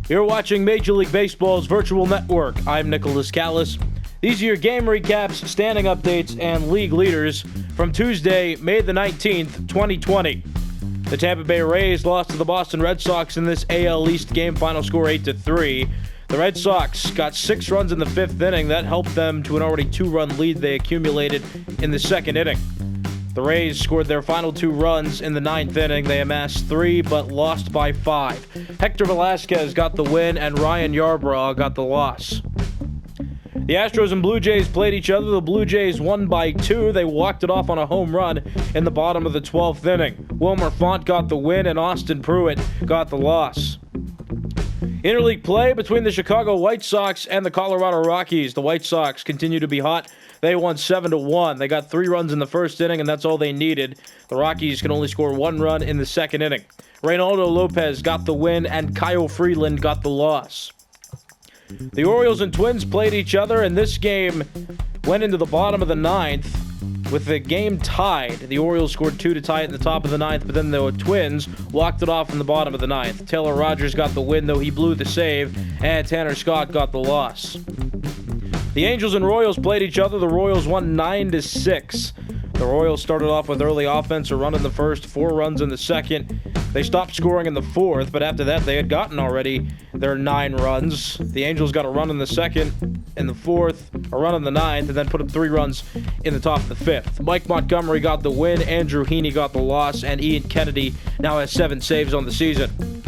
You're watching Major League Baseball's virtual network. I'm Nicholas Callis. These are your game recaps, standing updates, and league leaders from Tuesday, May the 19th, 2020. The Tampa Bay Rays lost to the Boston Red Sox in this AL East game, final score 8-3. The Red Sox got 6 runs in the 5th inning. That helped them to an already 2-run lead they accumulated in the 2nd inning. The Rays scored their final 2 runs in the 9th inning. They amassed 3, but lost by 5. Hector Velasquez got the win, and Ryan Yarbrough got the loss. The Astros and Blue Jays played each other. The Blue Jays won by 2. They walked it off on a home run in the bottom of the 12th inning. Wilmer Font got the win, and Austin Pruitt got the loss. Interleague play between the Chicago White Sox and the Colorado Rockies. The White Sox continue to be hot. They won 7-1. They got 3 runs in the 1st inning, and that's all they needed. The Rockies can only score 1 run in the 2nd inning. Reynaldo Lopez got the win, and Kyle Freeland got the loss. The Orioles and Twins played each other, and this game went into the bottom of the 9th with the game tied. The Orioles scored 2 to tie it in the top of the 9th, but then the Twins walked it off in the bottom of the 9th. Taylor Rogers got the win, though he blew the save, and Tanner Scott got the loss. The Angels and Royals played each other. The Royals won 9-6. The Royals started off with early offense, a run in the 1st, 4 runs in the 2nd. They stopped scoring in the 4th, but after that they had gotten already their 9 runs. The Angels got a run in the 2nd, in the 4th, a run in the 9th, and then put up 3 runs in the top of the 5th. Mike Montgomery got the win, Andrew Heaney got the loss, and Ian Kennedy now has 7 saves on the season.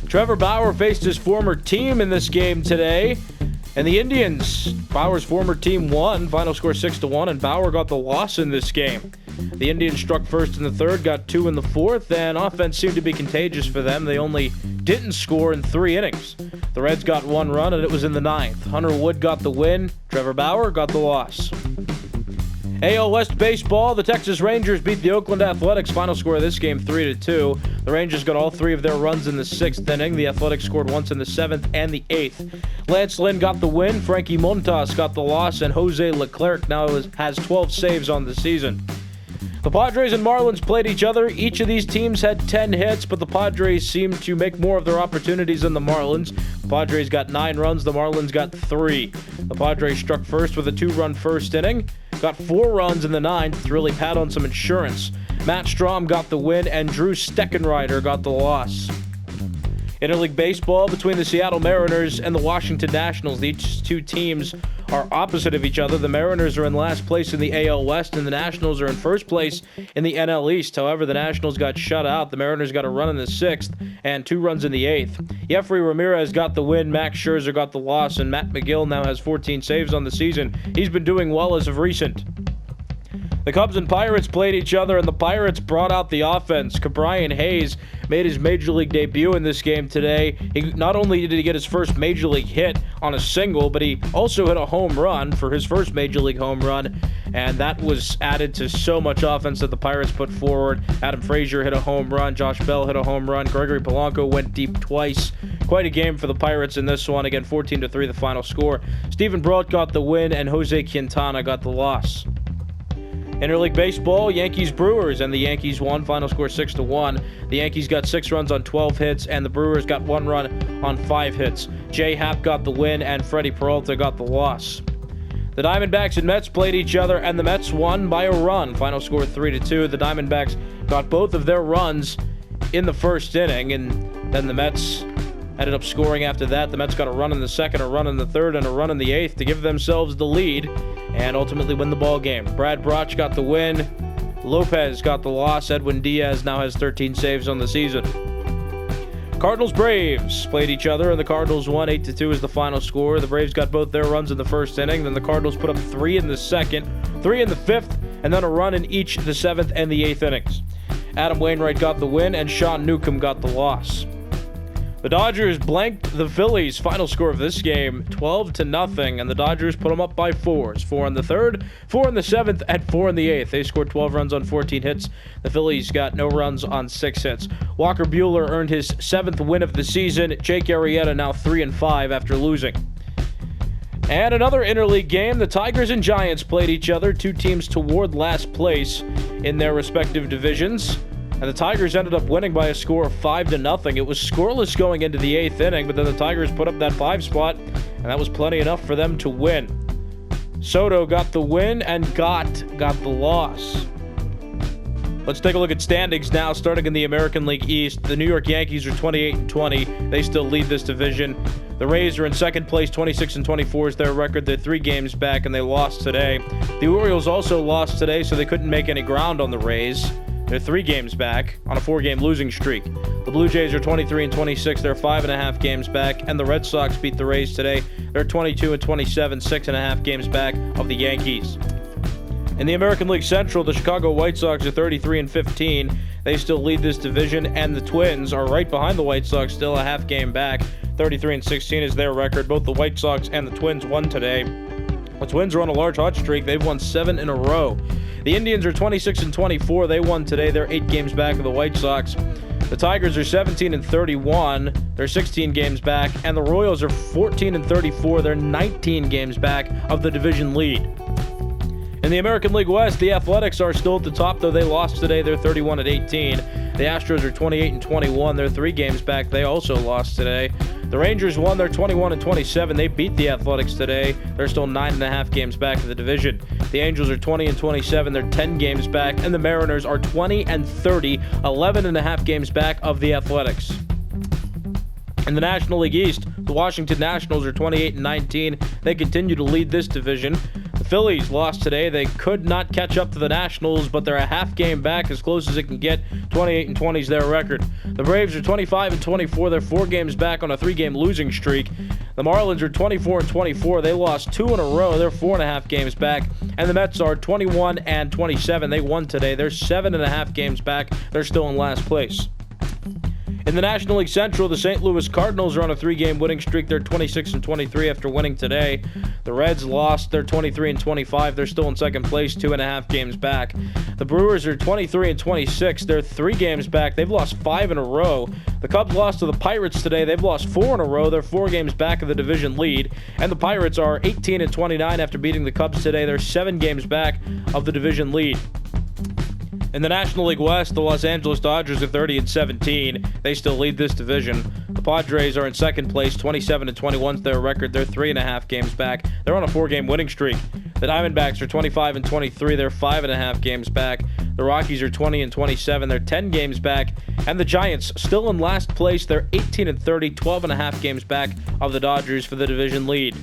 Trevor Bauer faced his former team in this game today. And the Indians, Bauer's former team, won. Final score 6-1, and Bauer got the loss in this game. The Indians struck first in the 3rd, got 2 in the 4th, and offense seemed to be contagious for them. They only didn't score in 3 innings. The Reds got 1 run, and it was in the 9th. Hunter Wood got the win. Trevor Bauer got the loss. AL West baseball, the Texas Rangers beat the Oakland Athletics. Final score of this game, 3-2. The Rangers got all 3 of their runs in the 6th inning. The Athletics scored once in the 7th and the 8th. Lance Lynn got the win, Frankie Montas got the loss, and Jose Leclerc now has 12 saves on the season. The Padres and Marlins played each other. Each of these teams had 10 hits, but the Padres seemed to make more of their opportunities than the Marlins. The Padres got 9 runs, the Marlins got 3. The Padres struck first with a 2-run 1st inning, got 4 runs in the 9th to really pad on some insurance. Matt Strom got the win, and Drew Steckenrider got the loss. Interleague baseball between the Seattle Mariners and the Washington Nationals. These 2 teams are opposite of each other. The Mariners are in last place in the AL West, and the Nationals are in first place in the NL East. However, the Nationals got shut out. The Mariners got a run in the 6th and 2 runs in the 8th. Jeffrey Ramirez got the win, Max Scherzer got the loss, and Matt McGill now has 14 saves on the season. He's been doing well as of recent. The Cubs and Pirates played each other, and the Pirates brought out the offense. Ke'Bryan Hayes made his Major League debut in this game today. Not only did he get his first Major League hit on a single, but he also hit a home run for his first Major League home run, and that was added to so much offense that the Pirates put forward. Adam Frazier hit a home run. Josh Bell hit a home run. Gregory Polanco went deep twice. Quite a game for the Pirates in this one. Again, 14-3 the final score. Stephen Brault got the win, and Jose Quintana got the loss. Interleague baseball, Yankees-Brewers, and the Yankees won. Final score 6-1. The Yankees got 6 runs on 12 hits, and the Brewers got 1 run on 5 hits. Jay Happ got the win, and Freddie Peralta got the loss. The Diamondbacks and Mets played each other, and the Mets won by a run. Final score 3-2. The Diamondbacks got both of their runs in the 1st inning, and then the Mets ended up scoring after that. The Mets got a run in the 2nd, a run in the 3rd, and a run in the 8th to give themselves the lead and ultimately win the ball game. Brad Brach got the win. Lopez got the loss. Edwin Diaz now has 13 saves on the season. Cardinals-Braves played each other, and the Cardinals won 8-2 is the final score. The Braves got both their runs in the 1st inning. Then the Cardinals put up 3 in the 2nd, 3 in the 5th, and then a run in each the 7th and the 8th innings. Adam Wainwright got the win, and Sean Newcomb got the loss. The Dodgers blanked the Phillies. Final score of this game, 12-0, and the Dodgers put them up by 4s. 4 in the 3rd, 4 in the 7th, and 4 in the 8th. They scored 12 runs on 14 hits. The Phillies got no runs on 6 hits. Walker Buehler earned his 7th win of the season. Jake Arrieta now 3-5 after losing. And another interleague game, the Tigers and Giants played each other, 2 teams toward last place in their respective divisions. And the Tigers ended up winning by a score of 5-0. It was scoreless going into the 8th inning, but then the Tigers put up that 5 spot, and that was plenty enough for them to win. Soto got the win, and got the loss. Let's take a look at standings now, starting in the American League East. The New York Yankees are 28-20. They still lead this division. The Rays are in second place, 26-24 is their record. They're 3 games back, and they lost today. The Orioles also lost today, so they couldn't make any ground on the Rays. They're 3 games back on a 4-game losing streak. The Blue Jays are 23-26. They're 5.5 games back. And the Red Sox beat the Rays today. They're 22-27, 6.5 games back of the Yankees. In the American League Central, the Chicago White Sox are 33-15. They still lead this division. And the Twins are right behind the White Sox, still a half game back. 33-16 is their record. Both the White Sox and the Twins won today. The Twins are on a large hot streak. They've won 7 in a row. The Indians are 26-24. They won today. They're 8 games back of the White Sox. The Tigers are 17-31. They're 16 games back. And the Royals are 14-34. They're 19 games back of the division lead. In the American League West, the Athletics are still at the top, though they lost today. They're 31-18. The Astros are 28-21. They're 3 games back. They also lost today. The Rangers won. They're 21-27. They beat the Athletics today. They're still 9.5 games back of the division. The Angels are 20-27. They're 10 games back. And the Mariners are 20-30, 11.5 games back of the Athletics. In the National League East, the Washington Nationals are 28-19. They continue to lead this division. The Phillies lost today. They could not catch up to the Nationals, but they're a half game back, as close as it can get. 28-20 is their record. The Braves are 25-24. They're 4 games back on a 3-game losing streak. The Marlins are 24-24. They lost 2 in a row. They're 4.5 games back. And the Mets are 21-27. They won today. They're 7.5 games back. They're still in last place. In the National League Central, the St. Louis Cardinals are on a 3-game winning streak. They're 26-23 after winning today. The Reds lost. They're 23-25. They're still in second place, 2.5 games back. The Brewers are 23-26. They're 3 games back. They've lost 5 in a row. The Cubs lost to the Pirates today. They've lost 4 in a row. They're 4 games back of the division lead. And the Pirates are 18-29 after beating the Cubs today. They're 7 games back of the division lead. In the National League West, the Los Angeles Dodgers are 30-17. They still lead this division. The Padres are in second place, 27-21 is their record. They're 3.5 games back. They're on a 4-game winning streak. The Diamondbacks are 25-23. They're 5.5 games back. The Rockies are 20-27. They're 10 games back. And the Giants, still in last place, they're 18-30, 12.5 games back of the Dodgers for the division lead.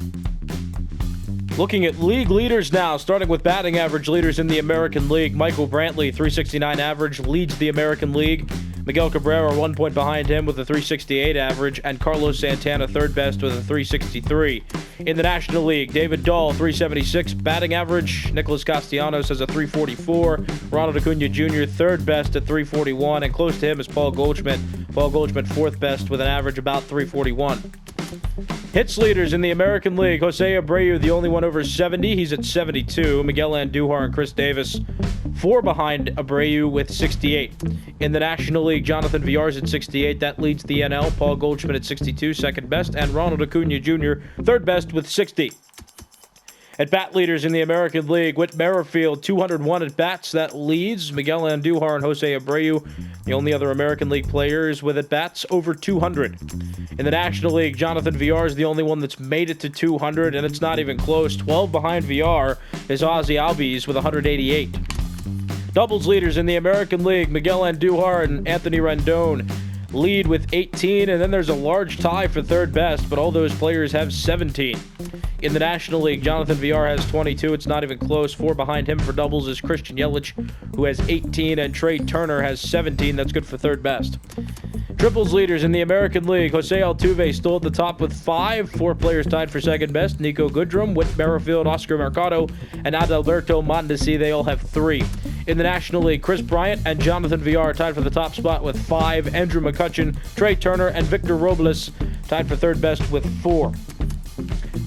Looking at league leaders now, starting with batting average leaders in the American League. Michael Brantley, 369 average, leads the American League. Miguel Cabrera, 1 point behind him with a 368 average, and Carlos Santana, third best with a 363. In the National League, David Dahl, 376 batting average. Nicholas Castellanos has a 344. Ronald Acuna Jr., third best at 341, and close to him is Paul Goldschmidt. Paul Goldschmidt, fourth best with an average about 341. Hits leaders in the American League. Jose Abreu, the only one over 70. He's at 72. Miguel Andujar and Chris Davis, 4 behind Abreu with 68. In the National League, Jonathan Villar's at 68. That leads the NL. Paul Goldschmidt at 62, second best. And Ronald Acuna Jr., third best with 60. At bat leaders in the American League, Whit Merrifield, 201 at bats. That leads Miguel Andujar and Jose Abreu, the only other American League players with at bats over 200. In the National League, Jonathan Villar is the only one that's made it to 200, and it's not even close. 12 behind Villar is Ozzie Albies with 188. Doubles leaders in the American League, Miguel Andujar and Anthony Rendon lead with 18, and then there's a large tie for third best, but all those players have 17. In the National League, Jonathan Villar has 22. It's not even close. 4 behind him for doubles is Christian Yelich, who has 18, and Trey Turner has 17. That's good for third best. Triples leaders in the American League, Jose Altuve still at the top with 5. 4 players tied for second best. Nico Goodrum, Whit Merrifield, Oscar Mercado, and Adalberto Mondesi. They all have 3. In the National League, Chris Bryant and Jonathan Villar tied for the top spot with 5. Andrew McCutchen, Trey Turner, and Victor Robles tied for third best with 4.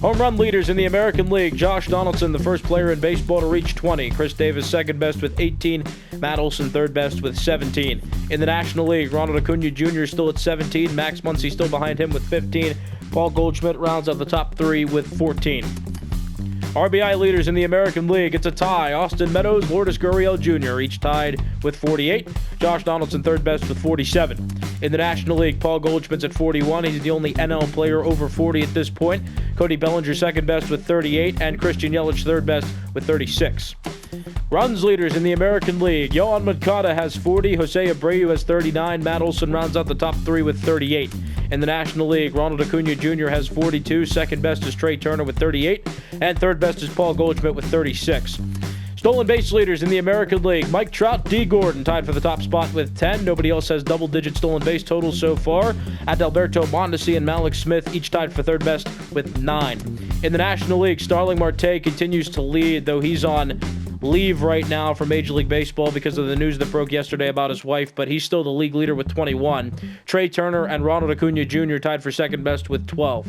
Home run leaders in the American League, Josh Donaldson, the first player in baseball to reach 20. Chris Davis, second best with 18. Matt Olson, third best with 17. In the National League, Ronald Acuna Jr. still at 17. Max Muncy still behind him with 15. Paul Goldschmidt rounds out the top 3 with 14. RBI leaders in the American League, it's a tie. Austin Meadows, Lourdes Gurriel Jr., each tied with 48. Josh Donaldson, third best with 47. In the National League, Paul Goldschmidt's at 41. He's the only NL player over 40 at this point. Cody Bellinger, second best with 38. And Christian Yelich, third best with 36. Runs leaders in the American League, Yohan Moncada has 40. Jose Abreu has 39. Matt Olson rounds out the top three with 38. In the National League, Ronald Acuna Jr. has 42. Second best is Trey Turner with 38. And third best is Paul Goldschmidt with 36. Stolen base leaders in the American League, Mike Trout, D. Gordon tied for the top spot with 10. Nobody else has double-digit stolen base totals so far. Adalberto Mondesi and Malik Smith each tied for third best with 9. In the National League, Starling Marte continues to lead, though he's on leave right now from Major League Baseball because of the news that broke yesterday about his wife, but he's still the league leader with 21. Trey Turner and Ronald Acuna Jr. tied for second best with 12.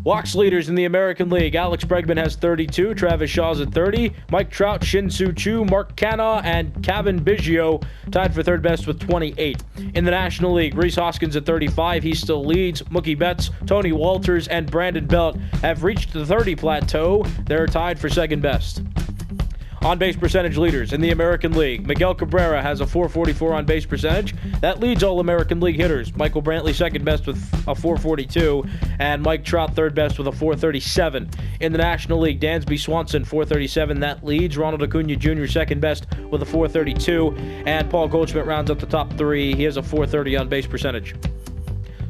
Walks leaders in the American League, Alex Bregman has 32, Travis Shaw's at 30, Mike Trout, Shin-Soo Choo, Mark Canha, and Kevin Biggio tied for third best with 28. In the National League, Rhys Hoskins at 35, he still leads. Mookie Betts, Tony Walters, and Brandon Belt have reached the 30 plateau. They're tied for second best. On-base percentage leaders in the American League, Miguel Cabrera has a .444 on-base percentage. That leads all American League hitters. Michael Brantley second best with a .442, and Mike Trout third best with a .437. In the National League, Dansby Swanson .437. That leads Ronald Acuna Jr. second best with a .432, and Paul Goldschmidt rounds up the top three. He has a .430 on-base percentage.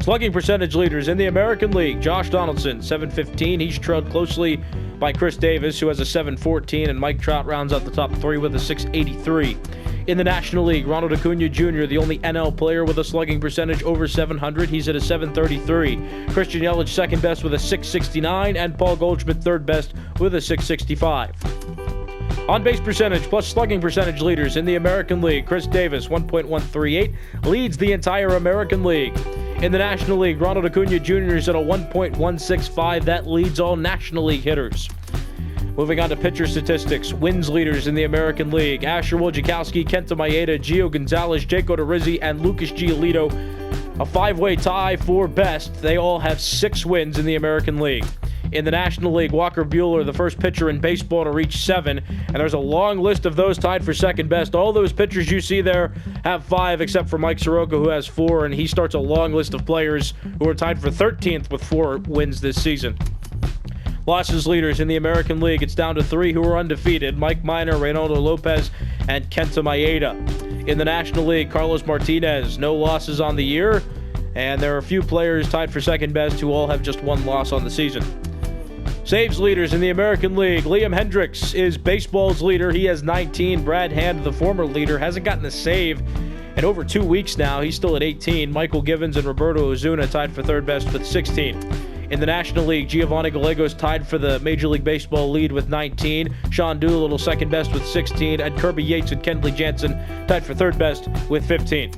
Slugging percentage leaders in the American League, Josh Donaldson, .715. He's trailed closely by Chris Davis, who has a .714, and Mike Trout rounds out the top three with a .683. In the National League, Ronald Acuna Jr., the only NL player with a slugging percentage over 700. He's at a .733. Christian Yelich second best with a .669, and Paul Goldschmidt third best with a .665. On-base percentage plus slugging percentage leaders in the American League, Chris Davis, 1.138, leads the entire American League. In the National League, Ronald Acuna Jr. is at a 1.165. That leads all National League hitters. Moving on to pitcher statistics, wins leaders in the American League, Asher Wojciechowski, Kenta Maeda, Gio Gonzalez, Jake Odorizzi, and Lucas Giolito. A five-way tie for best. They all have 6 wins in the American League. In the National League, Walker Buehler, the first pitcher in baseball to reach 7, and there's a long list of those tied for second best. All those pitchers you see there have 5, except for Mike Soroka, who has 4, and he starts a long list of players who are tied for 13th with 4 wins this season. Losses leaders in the American League, it's down to 3 who are undefeated: Mike Minor, Reynaldo Lopez, and Kenta Maeda. In the National League, Carlos Martinez, no losses on the year, and there are a few players tied for second best who all have just 1 loss on the season. Saves leaders in the American League, Liam Hendriks is baseball's leader. He has 19. Brad Hand, the former leader, hasn't gotten a save in over 2 weeks now. He's still at 18. Michael Givens and Roberto Ozuna tied for third best with 16. In the National League, Giovanni Gallegos tied for the Major League Baseball lead with 19. Sean Doolittle second best with 16. And Kirby Yates and Kenley Jansen tied for third best with 15.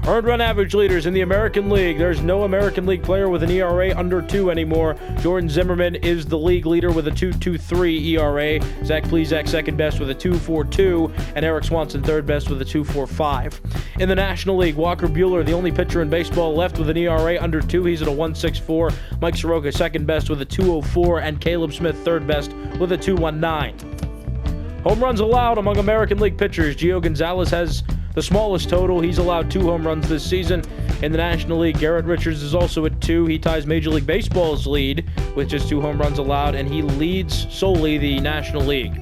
Earned run average leaders in the American League. There's no American League player with an ERA under 2 anymore. Jordan Zimmerman is the league leader with a 2.23 ERA. Zach Plesac second best with a 2.42, and Eric Swanson third best with a 2.45. In the National League, Walker Buehler, the only pitcher in baseball left with an ERA under 2. He's at a 1.64. Mike Soroka second best with a 2.04, and Caleb Smith third best with a 2.19. Home runs allowed among American League pitchers. Gio Gonzalez has the smallest total. He's allowed 2 home runs this season. In the National League, Garrett Richards is also at 2. He ties Major League Baseball's lead with just 2 home runs allowed, and he leads solely the National League.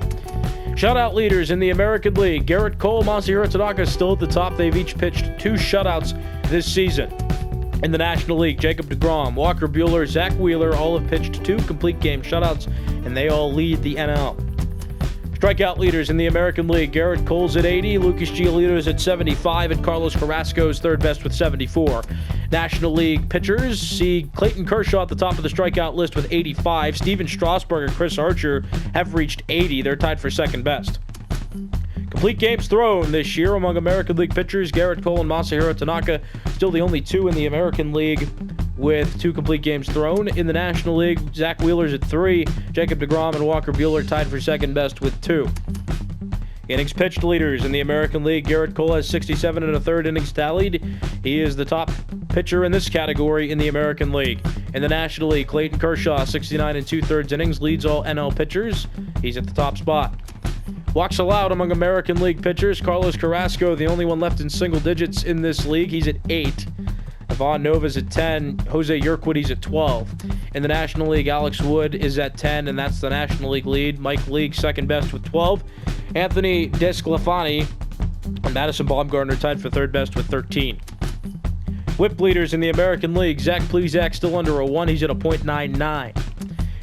Shutout leaders in the American League, Garrett Cole, Masahiro Tanaka still at the top. They've each pitched 2 shutouts this season. In the National League, Jacob deGrom, Walker Buehler, Zach Wheeler all have pitched 2 complete game shutouts, and they all lead the NL. Strikeout leaders in the American League, Garrett Cole's at 80, Lucas Giolito's at 75, and Carlos Carrasco's third best with 74. National League pitchers see Clayton Kershaw at the top of the strikeout list with 85. Steven Strasburg and Chris Archer have reached 80. They're tied for second best. Complete games thrown this year among American League pitchers, Garrett Cole and Masahiro Tanaka, still the only 2 in the American League with 2 complete games thrown. In the National League, Zach Wheeler's at 3, Jacob deGrom and Walker Buehler tied for second best with 2. Innings pitched leaders in the American League, Garrett Cole has 67 and a third innings tallied. He is the top pitcher in this category in the American League. In the National League, Clayton Kershaw, 69 and 2/3 innings, leads all NL pitchers. He's at the top spot. Walks allowed among American League pitchers, Carlos Carrasco, the only one left in single digits in this league. He's at 8. Ivan Nova's at 10. Jose Urquidy's at 12. In the National League, Alex Wood is at 10, and that's the National League lead. Mike Leake, second best with 12. Anthony DeSclafani and Madison Bumgarner tied for third best with 13. Whip leaders in the American League, Zach Plesac still under a 1. He's at a .99.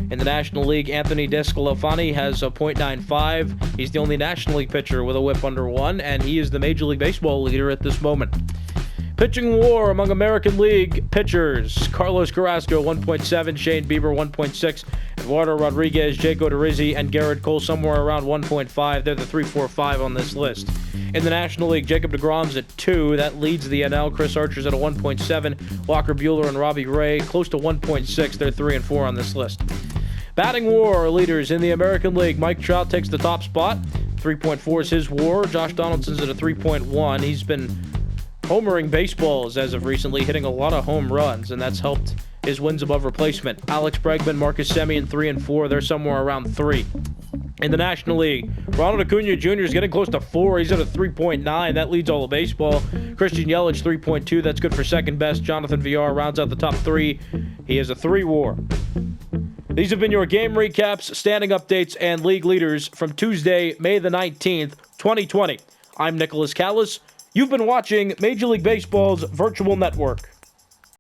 In the National League, Anthony DeSclafani has a .95. He's the only National League pitcher with a whip under 1, and he is the Major League Baseball leader at this moment. Pitching war among American League pitchers. Carlos Carrasco, 1.7. Shane Bieber, 1.6. Eduardo Rodriguez, Jake Odorizzi, and Garrett Cole somewhere around 1.5. They're the 3, 4, 5 on this list. In the National League, Jacob deGrom's at 2. That leads the NL. Chris Archer's at a 1.7. Walker Buehler and Robbie Ray close to 1.6. They're 3 and 4 on this list. Batting war leaders in the American League. Mike Trout takes the top spot. 3.4 is his war. Josh Donaldson's at a 3.1. He's been homering baseballs as of recently, hitting a lot of home runs, and that's helped his wins above replacement. Alex Bregman, Marcus Semien, 3 and 4. They're somewhere around 3. In the National League, Ronald Acuna Jr. is getting close to 4. He's at a 3.9. That leads all of baseball. Christian Yelich, 3.2. That's good for second best. Jonathan Villar rounds out the top 3. He has a 3 WAR. These have been your game recaps, standing updates, and league leaders from Tuesday, May the 19th, 2020. I'm Nicholas Callis. You've been watching Major League Baseball's Virtual Network.